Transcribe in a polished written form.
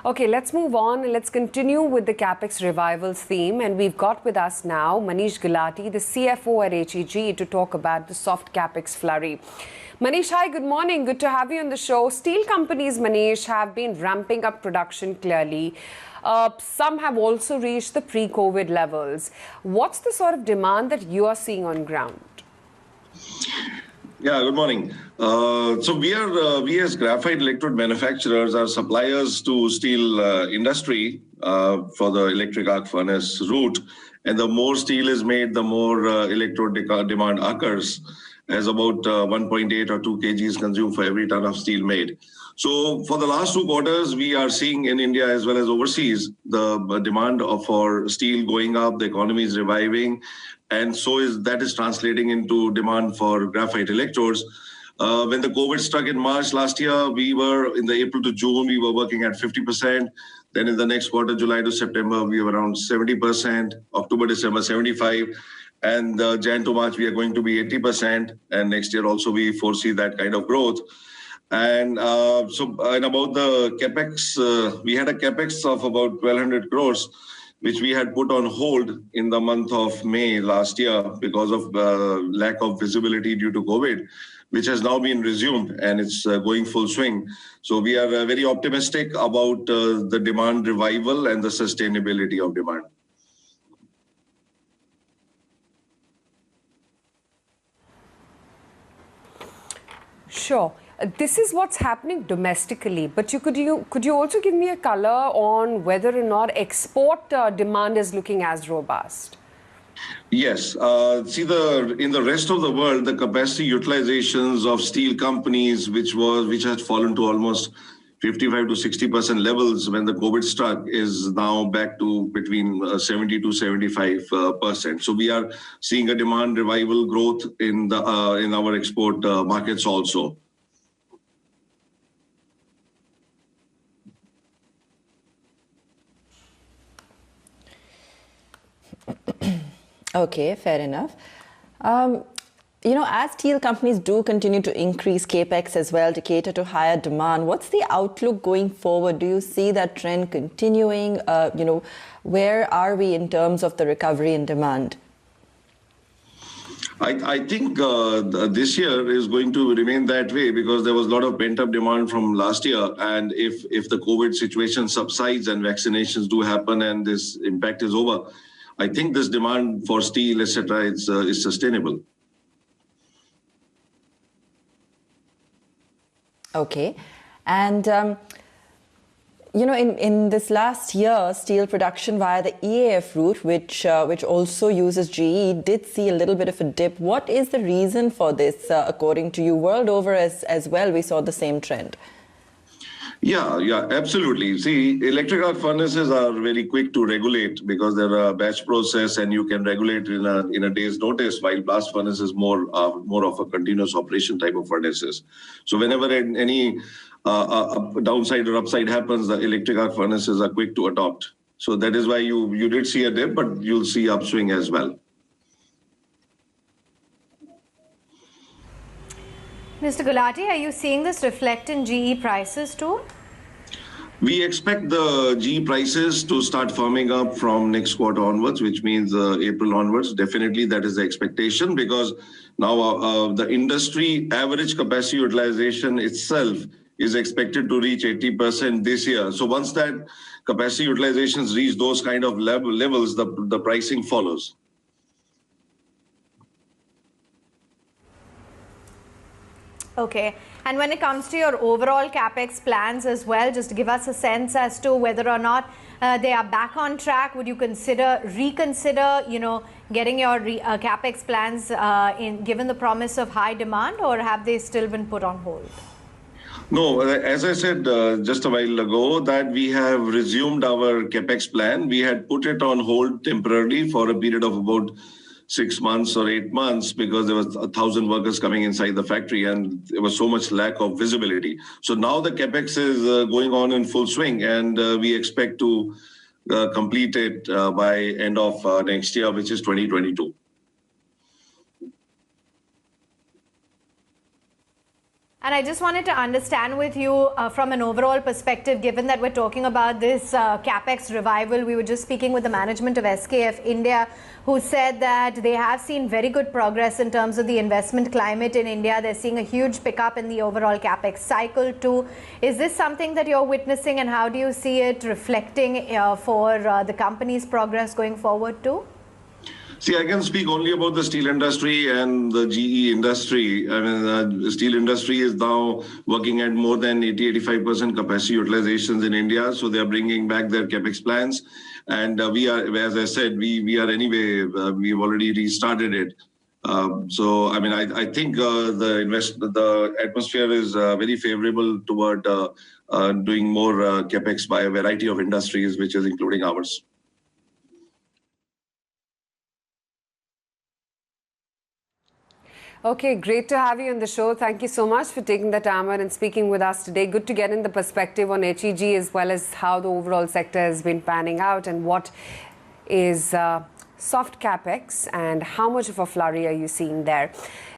Okay, let's move on and let's continue with the CAPEX revivals theme. And we've got with us now Manish Gulati, the CFO at HEG, to talk about the soft CAPEX flurry. Manish, hi, good morning. Good to have you on the show. Steel companies, Manish, have been ramping up production clearly. Some have also reached the pre-COVID levels. What's the sort of demand that you are seeing on ground? Yeah, good morning. So we as graphite electrode manufacturers are suppliers to steel industry for the electric arc furnace route. And the more steel is made, the more electrode demand occurs, as about 1.8 or 2 kgs consumed for every ton of steel made. So for the last 2 quarters, we are seeing in India as well as overseas, the demand for steel going up, the economy is reviving, and that is translating into demand for graphite electrodes. When the COVID struck in March last year, we were in the April to June, we were working at 50%. Then in the next quarter, July to September, we were around 70%, October, December, 75%. And Jan to March, we are going to be 80%. And next year also, we foresee that kind of growth. And and about the CAPEX, we had a CAPEX of about 1,200 crores, which we had put on hold in the month of May last year because of lack of visibility due to COVID, which has now been resumed and it's going full swing. So we are very optimistic about the demand revival and the sustainability of demand. Sure. This is what's happening domestically, but could you also give me a color on whether or not export demand is looking as robust? Yes. In the rest of the world, the capacity utilizations of steel companies, which had fallen to almost 55 to 60% levels when the COVID struck, is now back to between 70 to 75%. So we are seeing a demand revival growth in our export markets also. Okay, fair enough. As steel companies do continue to increase CAPEX as well to cater to higher demand, what's the outlook going forward? Do you see that trend continuing? Where are we in terms of the recovery in demand? I think this year is going to remain that way because there was a lot of pent-up demand from last year. And if the COVID situation subsides and vaccinations do happen and this impact is over, I think this demand for steel, etc., is sustainable. Okay. And, in this last year, steel production via the EAF route, which also uses GE, did see a little bit of a dip. What is the reason for this, according to you? World over as well, we saw the same trend. Yeah, absolutely. See, electric arc furnaces are very quick to regulate because they're a batch process and you can regulate in a day's notice, while blast furnace is more of a continuous operation type of furnaces. So whenever any downside or upside happens, the electric arc furnaces are quick to adopt. So that is why you did see a dip, but you'll see upswing as well. Mr. Gulati, are you seeing this reflect in GE prices too? We expect the GE prices to start firming up from next quarter onwards, which means April onwards. Definitely that is the expectation because now the industry average capacity utilization itself is expected to reach 80% this year. So once that capacity utilizations reach those kind of levels, the pricing follows. Okay. And when it comes to your overall CAPEX plans as well, just give us a sense as to whether or not they are back on track. Would you reconsider, getting your CAPEX plans given the promise of high demand, or have they still been put on hold? No, as I said just a while ago, that we have resumed our CAPEX plan. We had put it on hold temporarily for a period of about 6 months or 8 months because there was 1,000 workers coming inside the factory and there was so much lack of visibility. So now the CAPEX is going on in full swing and we expect to complete it by end of next year, which is 2022. And I just wanted to understand with you from an overall perspective, given that we're talking about this CAPEX revival, we were just speaking with the management of SKF India, who said that they have seen very good progress in terms of the investment climate in India. They're seeing a huge pickup in the overall CAPEX cycle too. Is this something that you're witnessing, and how do you see it reflecting for the company's progress going forward too? See, I can speak only about the steel industry and the GE industry. I mean, the steel industry is now working at more than 80-85% capacity utilizations in India. So they are bringing back their CAPEX plans. And we are, as I said, we are anyway, we've already restarted it. So, I mean, I think the atmosphere is very favorable toward doing more CAPEX by a variety of industries, which is including ours. Okay, great to have you on the show. Thank you so much for taking the time out and speaking with us today. Good to get in the perspective on HEG as well as how the overall sector has been panning out and what is soft CAPEX and how much of a flurry are you seeing there.